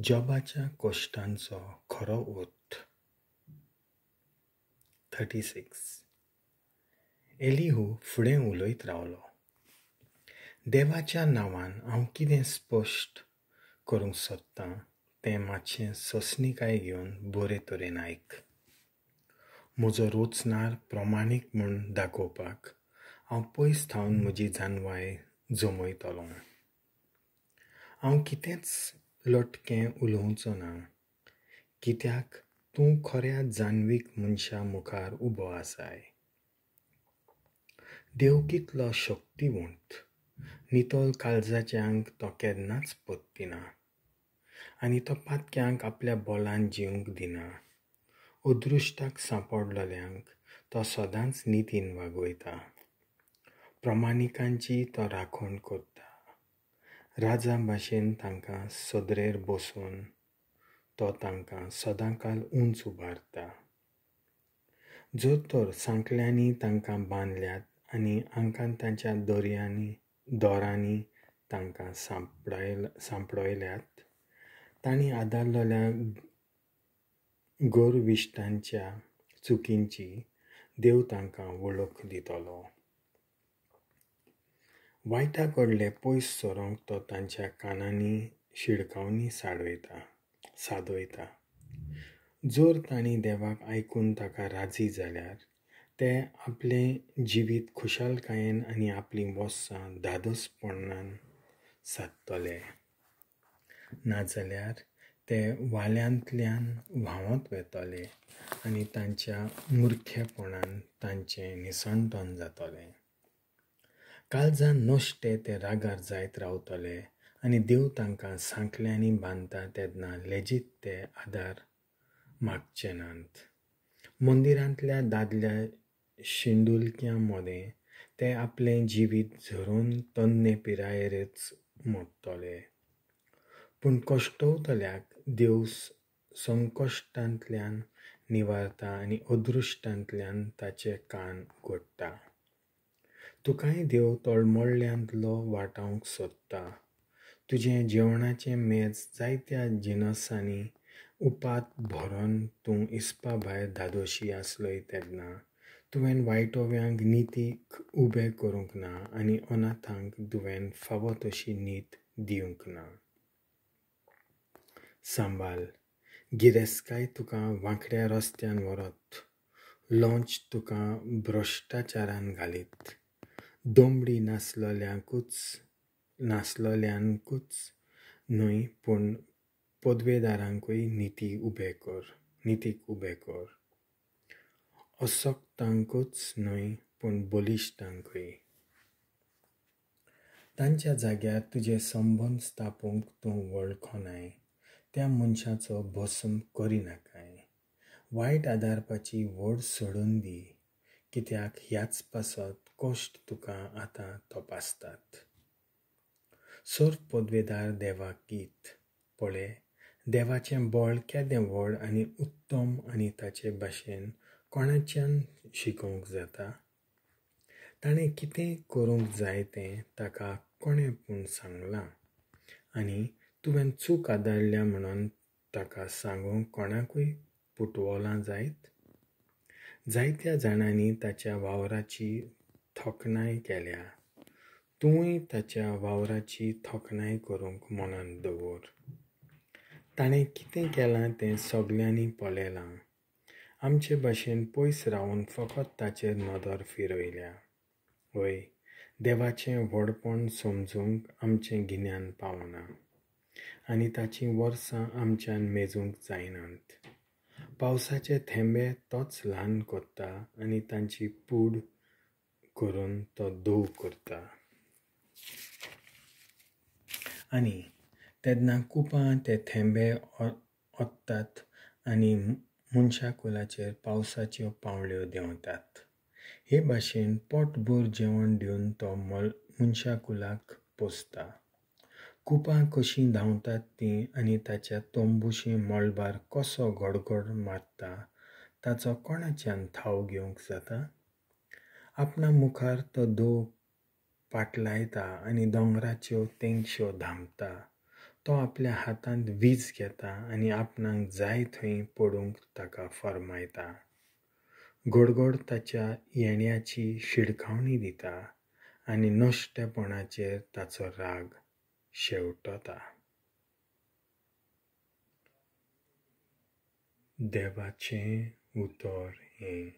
जॉबाच्या कश्टांचो खरो ओत. 36. एलिहू फुडें उलयत रावलो. देवाच्या नांवान हांव कितें स्पश्ट करूंक सोदतां तें मातशें सोंसणीकाय घेवन बरे तरेन आयक. म्हजो रोचणार प्रमाणीक म्हूण दाखोवपाक हांव पयस थावन म्हजी जानवाय जमयतलों. हांव कितेंच लटकें उलोवचो ना, कित्याक तूं खऱ्या जान्वीक मनशा मुखार उबो आसाय. देव कितलो शक्तिवंत, नितोल काळजाच्यांक तो केन्नाच पत्तीना, आनी तो पातक्यांक आपल्या बोलान जिवंक दिना. अदृश्टाक सांपडलेल्यांक तो सदांच नितीन वागयता. प्रमाणिकांची तो राखण करता. राजा भाशेन तांकां सदरेर बसोवन तो तांकां सदांकाल उंच उबारता. जर तर सांकल्यांनी तांकां बांदल्यात आनी आंकांताच्या दोरांनी तांकां सांपडयल्यात, तांणी आदारलेल्या गर्विश्टांच्या चुकींची देव तांकां वळख दितलो. वायटा कडले पयस सरोंक तो तांच्या कानांनी शिडकावनी सादयता. जर तांणी देवाक आयकून ताका राजी जाल्यार ते आपलें जिवीत खुशालकायेन आनी आपली वोस्सां धादोसपणान सादतले. नाजाल्यार ते वाल्यांतल्यान व्हांवत वेतले आनी तांच्या मुर्खेपणान तांचें निसणटण जातलें. काळजान नश्टे ते रागार जायत रावतले आनी देव तांकां सांकल्यांनी बांदता तेन्ना लेजीत ते आदार मागचे नात. मंदिरांतल्या दादल्या शिंडुलक्यां मोदें ते आपलें जिवीत झरोवन तन्ने पिरायेरच मोडटले. पूण कश्टवतल्याक देव संकश्टांतल्यान निवारता आनी अदृश्टांतल्यान ताचे कान उगडटा. तुकाय देव तळमळल्यांतलो वाटावंक सोदता. तुजें जेवणाचें मेज जायत्या जिनसांनी उपात भरोन तूं इसपा भायर धादोशी आसलय तेन्ना तुवें वायटोव्यांक नितीक उबें करूंक ना आनी अनाथांक तुवें फावो तशी न्हीद दिवंक ना. सांबाळ, गिरेस्तकाय तुका वांकड्या रस्त्यान व्हरत, लॉंच तुका भ्रश्टाचारान घालीत. दोंबडी नासलोल्यांकूच न्हय पूण पदवेदारांकूय नितीक उबें कर. असक्तांकूच न्हय पूण बलिश्टांकूय. तांच्या जाग्यार तुजे संबंद स्थापूंक तूं वळखनाय त्या मनशाचो भस्म करिनाकाय. वायट आदारपाची वड सोडून दी, कित्याक ह्याच पासत कश्ट तुका आतां तपासतात. सर्व पदवेदार देवाक गीत. पळय, देवाचें बळ केदें व्हड आनी उत्तम आनी ताचे भाशेन कोणाच्यान शिकोवंक जाता. ताणें कितें करूंक जाय तें ताका कोणें पूण सांगलां आनी तुवें चूक आदारल्या म्हणून ताका सांगूंक कोणाकूय पुटवलां जायत. जायत्या जाणांनी ताच्या वावराची थोखणाय केल्या. तूंय ताच्या वावराची थोखणाय करूंक मनांत दवर. ताणें कितें केलां तें सगल्यांनी पळयलां. आमचे भाशेन पयस रावन फकत ताचेर नदर फिरयल्या. हय, देवाचें व्हडपण समजूंक आमचें गिन्यान पावना आनी ताचीं वर्सां आमच्यान मेजूंक जायनात. पावसाचे थेंबे तोच ल्हान कोत्ता आनी तांची पूड करून तो दव करता. आनी तेन्ना कुपां ते थेंबे ओत्तात आनी मनशाकुलाचेर पावसाच्यो पावंड्यो देंवतात. हे भाशेन पोटभर जेवण दिवन तो मनशाकुलाक पोसता. कुपां कशीं धांवतात तीं आनी ताच्या तोंबुशी मळबार कसो गडगड मारता ताचो कोणाच्यान थाव घेवंक जाता. आपणा मुखार तो दव पाटलायता आनी दोंगराच्यो तेंगश्यो धांपता. तो आपल्या हातांत वीज घेता आनी आपणाक जाय थंय पडूंक ताका फर्मायता. घडघड ताच्या येण्याची शिडकावणी दिता आनी नश्टपणाचेर ताचो राग शेवटता. देवाचें उतर हें